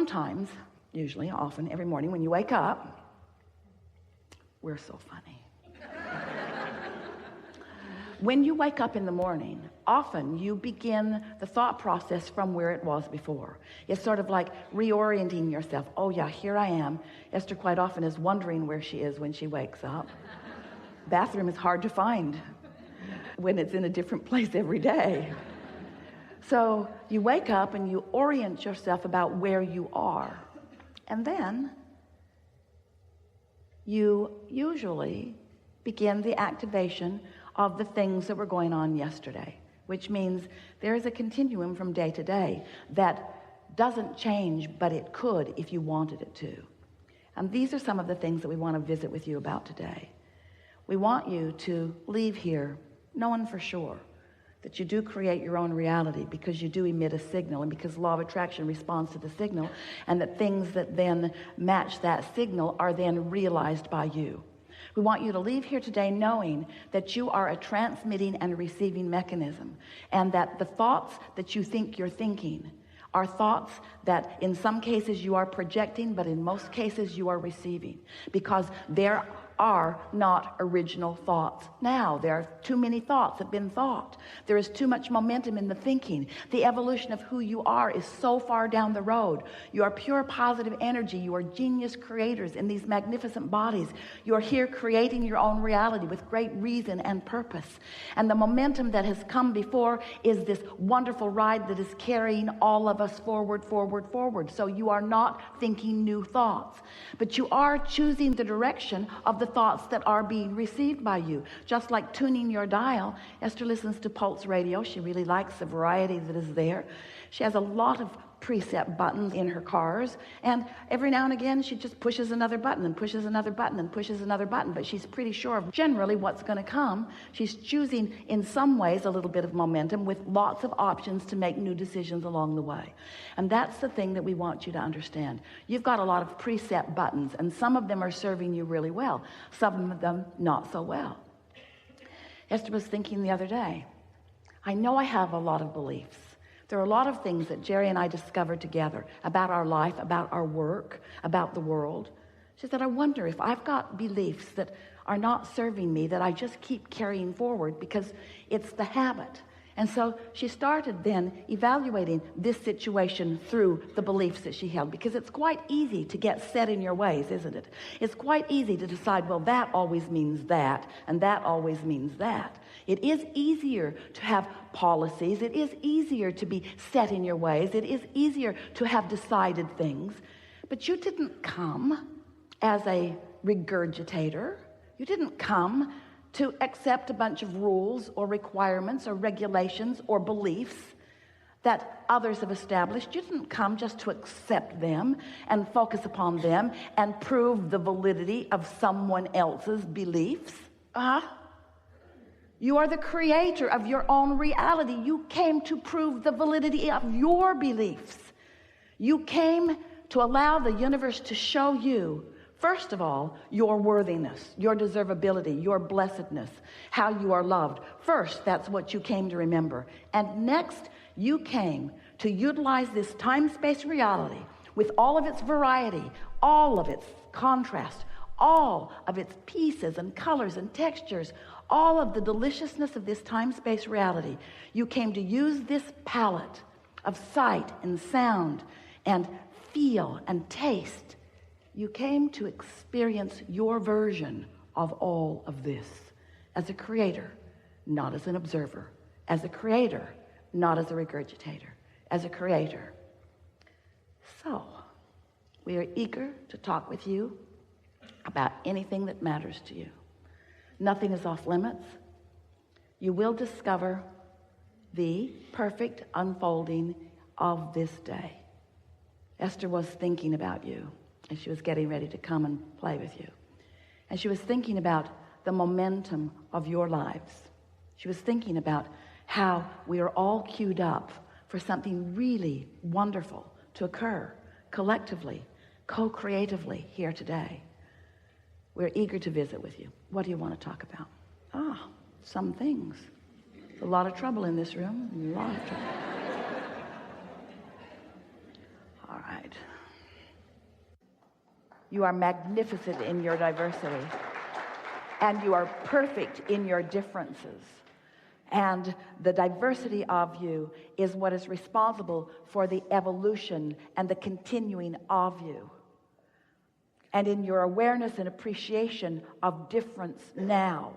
sometimes, usually, often, every morning when you wake up, we're so funny. When you wake up in the morning, often you begin the thought process from where it was before. It's sort of like reorienting yourself. Oh yeah, here I am. Esther quite often is wondering where she is when she wakes up. Bathroom is hard to find when it's in a different place every day. So you wake up and you orient yourself about where you are. And then you usually begin the activation of the things that were going on yesterday, which means there is a continuum from day to day that doesn't change, but it could if you wanted it to. And these are some of the things that we want to visit with you about today. We want you to leave here knowing for sure that you do create your own reality, because you do emit a signal, and because law of attraction responds to the signal, and that things that then match that signal are then realized by you. We want you to leave here today knowing that you are a transmitting and receiving mechanism, and that the thoughts that you think you're thinking are thoughts that in some cases you are projecting, but in most cases you are receiving, because there are not original thoughts. Now there are too many thoughts have been thought. There is too much momentum in the thinking. The evolution of who you are is so far down the road. You are pure positive energy. You are genius creators in these magnificent bodies. You are here creating your own reality with great reason and purpose. And the momentum that has come before is this wonderful ride that is carrying all of us forward, forward, forward. So you are not thinking new thoughts, but you are choosing the direction of the thoughts that are being received by you. Just like tuning your dial. Esther listens to Pulse Radio. She really likes the variety that is there. She has a lot of preset buttons in her cars, and every now and again she just pushes another button and pushes another button and pushes another button, but she's pretty sure of generally what's going to come. She's choosing in some ways a little bit of momentum with lots of options to make new decisions along the way. And that's the thing that we want you to understand. You've got a lot of preset buttons, and some of them are serving you really well, some of them not so well. Esther was thinking the other day, I know I have a lot of beliefs. There are a lot of things that Jerry and I discovered together about our life, about our work, about the world. She said, I wonder if I've got beliefs that are not serving me, that I just keep carrying forward because it's the habit. And so she started then evaluating this situation through the beliefs that she held, because it's quite easy to get set in your ways, isn't it? It's quite easy to decide, well, that always means that, and that always means that. It is easier to have policies. It is easier to be set in your ways. It is easier to have decided things. But you didn't come as a regurgitator. You didn't come to accept a bunch of rules or requirements or regulations or beliefs that others have established. You didn't come just to accept them and focus upon them and prove the validity of someone else's beliefs. You are the creator of your own reality. You came to prove the validity of your beliefs. You came to allow the universe to show you, first of all, your worthiness, your deservability, your blessedness, how you are loved. First, that's what you came to remember. And next, you came to utilize this time-space reality with all of its variety, all of its contrast, all of its pieces and colors and textures, all of the deliciousness of this time-space reality. You came to use this palette of sight and sound and feel and taste. You came to experience your version of all of this as a creator, not as an observer. As a creator, not as a regurgitator. As a creator. So, we are eager to talk with you about anything that matters to you. Nothing is off limits. You will discover the perfect unfolding of this day. Esther was thinking about you as she was getting ready to come and play with you. And she was thinking about the momentum of your lives. She was thinking about how we are all queued up for something really wonderful to occur collectively, co-creatively here today. We're eager to visit with you. What do you want to talk about? Some things. A lot of trouble in this room. A lot of trouble. All right. You are magnificent in your diversity. And you are perfect in your differences. And the diversity of you is what is responsible for the evolution and the continuing of you. And in your awareness and appreciation of difference now,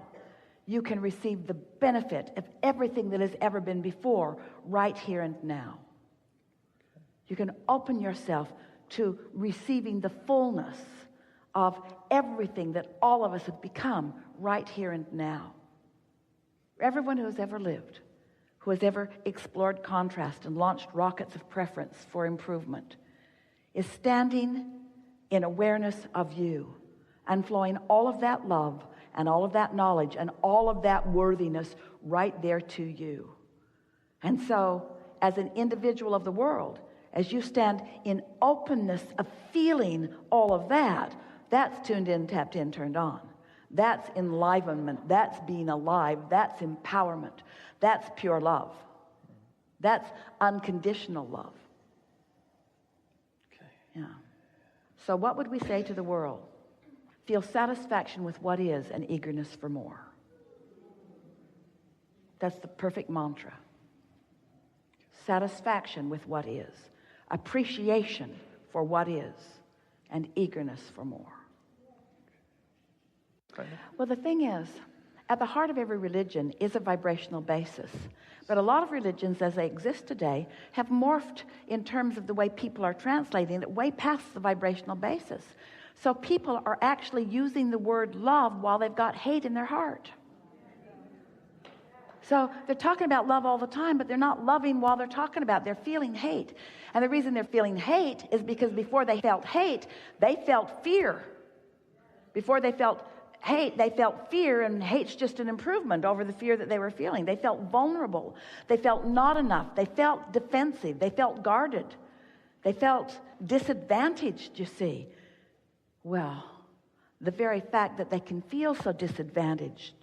you can receive the benefit of everything that has ever been before, right here and now. You can open yourself to receiving the fullness of everything that all of us have become right here and now. Everyone who has ever lived, who has ever explored contrast and launched rockets of preference for improvement, is standing in awareness of you and flowing all of that love and all of that knowledge and all of that worthiness right there to you. And so, as an individual of the world, as you stand in openness of feeling all of that, that's tuned in, tapped in, turned on. That's enlivenment. That's being alive. That's empowerment. That's pure love. That's unconditional love. Okay. Yeah. So what would we say to the world? Feel satisfaction with what is and eagerness for more. That's the perfect mantra. Satisfaction with what is, appreciation for what is, and eagerness for more. Well, the thing is, at the heart of every religion is a vibrational basis. But a lot of religions, as they exist today, have morphed in terms of the way people are translating it way past the vibrational basis. So people are actually using the word love while they've got hate in their heart. So they're talking about love all the time, but they're not loving while they're talking about it. They're feeling hate. And the reason they're feeling hate is because before they felt hate, they felt fear. Before they felt hate, they felt fear, and hate's just an improvement over the fear that they were feeling. They felt vulnerable. They felt not enough. They felt defensive. They felt guarded. They felt disadvantaged, you see. Well, the very fact that they can feel so disadvantaged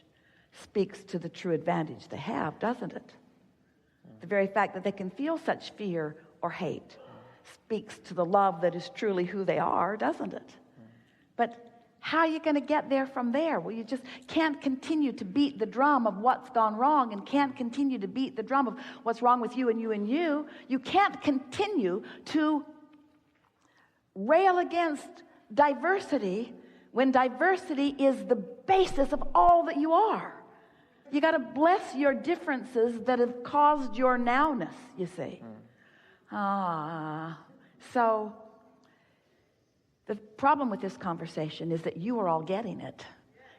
speaks to the true advantage they have, doesn't it? The very fact that they can feel such fear or hate speaks to the love that is truly who they are, doesn't it? But how are you going to get there from there? Well, you just can't continue to beat the drum of what's gone wrong and can't continue to beat the drum of what's wrong with you and you and you. You can't continue to rail against diversity when diversity is the basis of all that you are. You got to bless your differences that have caused your nowness, you see. So the problem with this conversation is that you are all getting it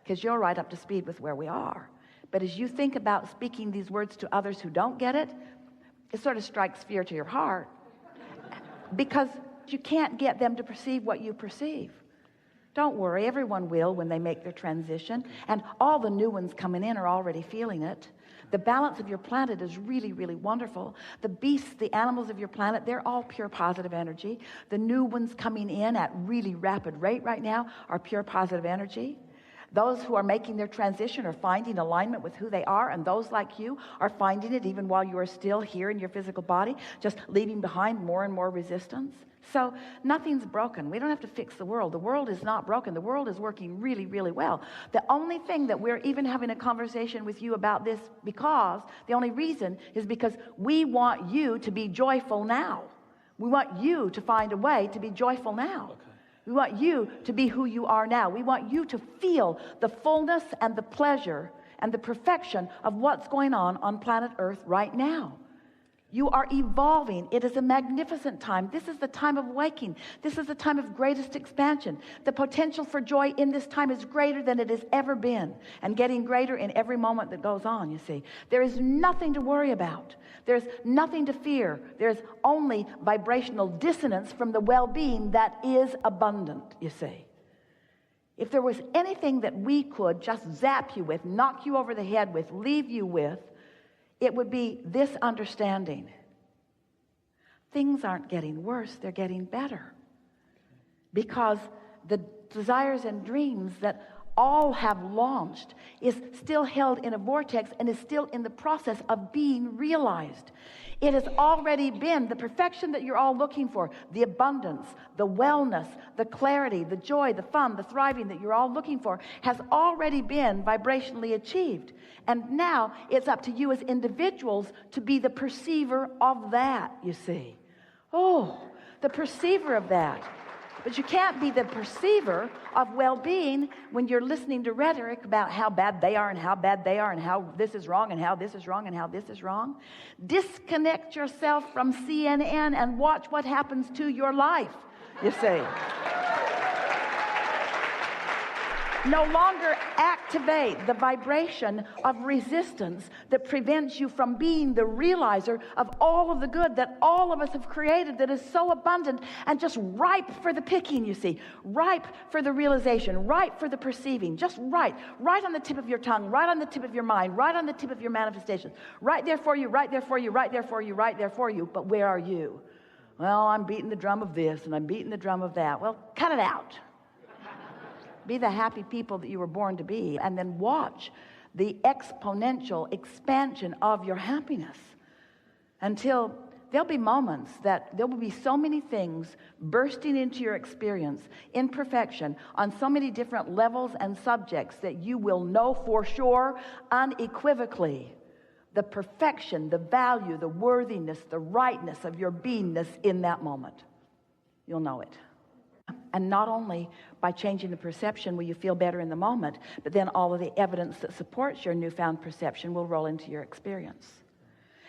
because you're right up to speed with where we are. But as you think about speaking these words to others who don't get it, it sort of strikes fear to your heart because you can't get them to perceive what you perceive. Don't worry, everyone will when they make their transition, and all the new ones coming in are already feeling it. The balance of your planet is really, really wonderful. The beasts, the animals of your planet, they're all pure positive energy. The new ones coming in at really rapid rate right now are pure positive energy. Those who are making their transition are finding alignment with who they are, and those like you are finding it even while you are still here in your physical body, just leaving behind more and more resistance. So nothing's broken. We don't have to fix the world. The world is not broken. The world is working really, really well. The only thing that we're even having a conversation with you about this the only reason is because we want you to be joyful now. We want you to find a way to be joyful now. Okay. We want you to be who you are now. We want you to feel the fullness and the pleasure and the perfection of what's going on planet Earth right now. You are evolving. It is a magnificent time. This is the time of waking. This is the time of greatest expansion. The potential for joy in this time is greater than it has ever been, and getting greater in every moment that goes on, you see. There is nothing to worry about. There's nothing to fear. There's only vibrational dissonance from the well-being that is abundant, you see. If there was anything that we could just zap you with, knock you over the head with, leave you with, it would be this understanding. Things aren't getting worse, they're getting better. Because the desires and dreams that all have launched is still held in a vortex and is still in the process of being realized. It has already been the perfection that you're all looking for, the abundance, the wellness, the clarity, the joy, the fun, the thriving that you're all looking for has already been vibrationally achieved. And now it's up to you as individuals to be the perceiver of that, you see. Oh, the perceiver of that. But you can't be the perceiver of well-being when you're listening to rhetoric about how bad they are and how bad they are and how this is wrong and how this is wrong and how this is wrong. Disconnect yourself from CNN and watch what happens to your life, you see. No longer activate the vibration of resistance that prevents you from being the realizer of all of the good that all of us have created that is so abundant and just ripe for the picking, you see. Ripe for the realization, ripe for the perceiving, just right on the tip of your tongue, right on the tip of your mind, right on the tip of your manifestation. Right there for you, right there for you, right there for you, right there for you. But where are you? Well, I'm beating the drum of this and I'm beating the drum of that. Well, cut it out. Be the happy people that you were born to be, and then watch the exponential expansion of your happiness until there'll be moments that there will be so many things bursting into your experience in perfection on so many different levels and subjects that you will know for sure, unequivocally, the perfection, the value, the worthiness, the rightness of your beingness in that moment. You'll know it. And not only by changing the perception will you feel better in the moment, but then all of the evidence that supports your newfound perception will roll into your experience.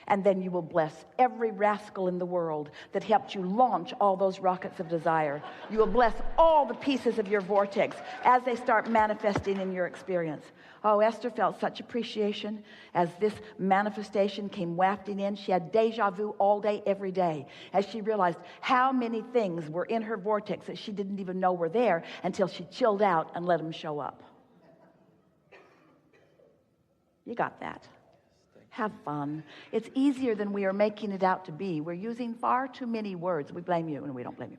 And then you will bless every rascal in the world that helped you launch all those rockets of desire. You will bless all the pieces of your vortex as they start manifesting in your experience. Oh, Esther felt such appreciation as this manifestation came wafting in. She had deja vu all day, every day, as she realized how many things were in her vortex that she didn't even know were there until she chilled out and let them show up. You got that. Have fun. It's easier than we are making it out to be. We're using far too many words. We blame you, and we don't blame you.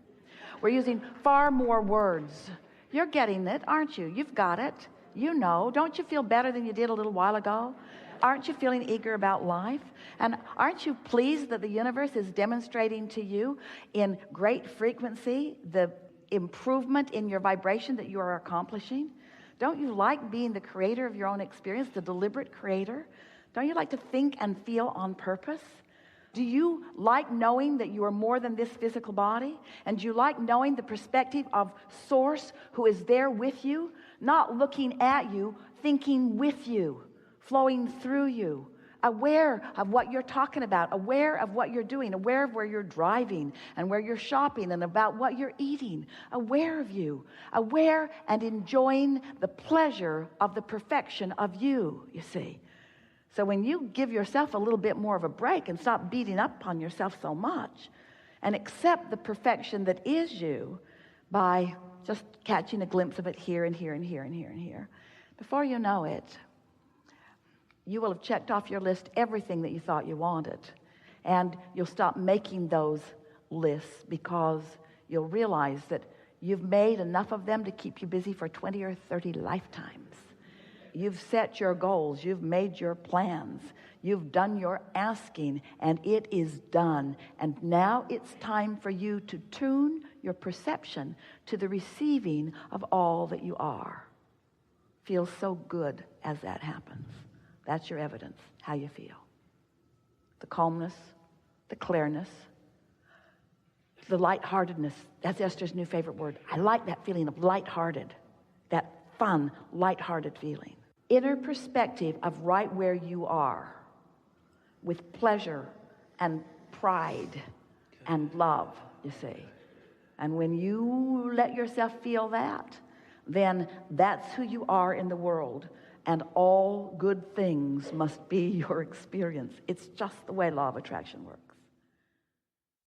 We're using far more words. You're getting it, aren't you? You've got it. You know. Don't you feel better than you did a little while ago? Aren't you feeling eager about life? And aren't you pleased that the universe is demonstrating to you in great frequency the improvement in your vibration that you are accomplishing? Don't you like being the creator of your own experience, the deliberate creator? Don't you like to think and feel on purpose? Do you like knowing that you are more than this physical body? And do you like knowing the perspective of Source who is there with you, not looking at you, thinking with you, flowing through you, aware of what you're talking about, aware of what you're doing, aware of where you're driving and where you're shopping and about what you're eating, aware of you, aware and enjoying the pleasure of the perfection of you, you see. So when you give yourself a little bit more of a break and stop beating up on yourself so much and accept the perfection that is you by just catching a glimpse of it here and here and here and here and here, before you know it, you will have checked off your list everything that you thought you wanted. And you'll stop making those lists because you'll realize that you've made enough of them to keep you busy for 20 or 30 lifetimes. You've set your goals. You've made your plans. You've done your asking, and it is done. And now it's time for you to tune your perception to the receiving of all that you are. Feels so good as that happens. That's your evidence, how you feel. The calmness, the clearness, the lightheartedness. That's Esther's new favorite word. I like that feeling of lighthearted, that fun, lighthearted feeling. Inner perspective of right where you are with pleasure and pride and love, you see. And when you let yourself feel that, then that's who you are in the world, and all good things must be your experience. It's just the way law of attraction works.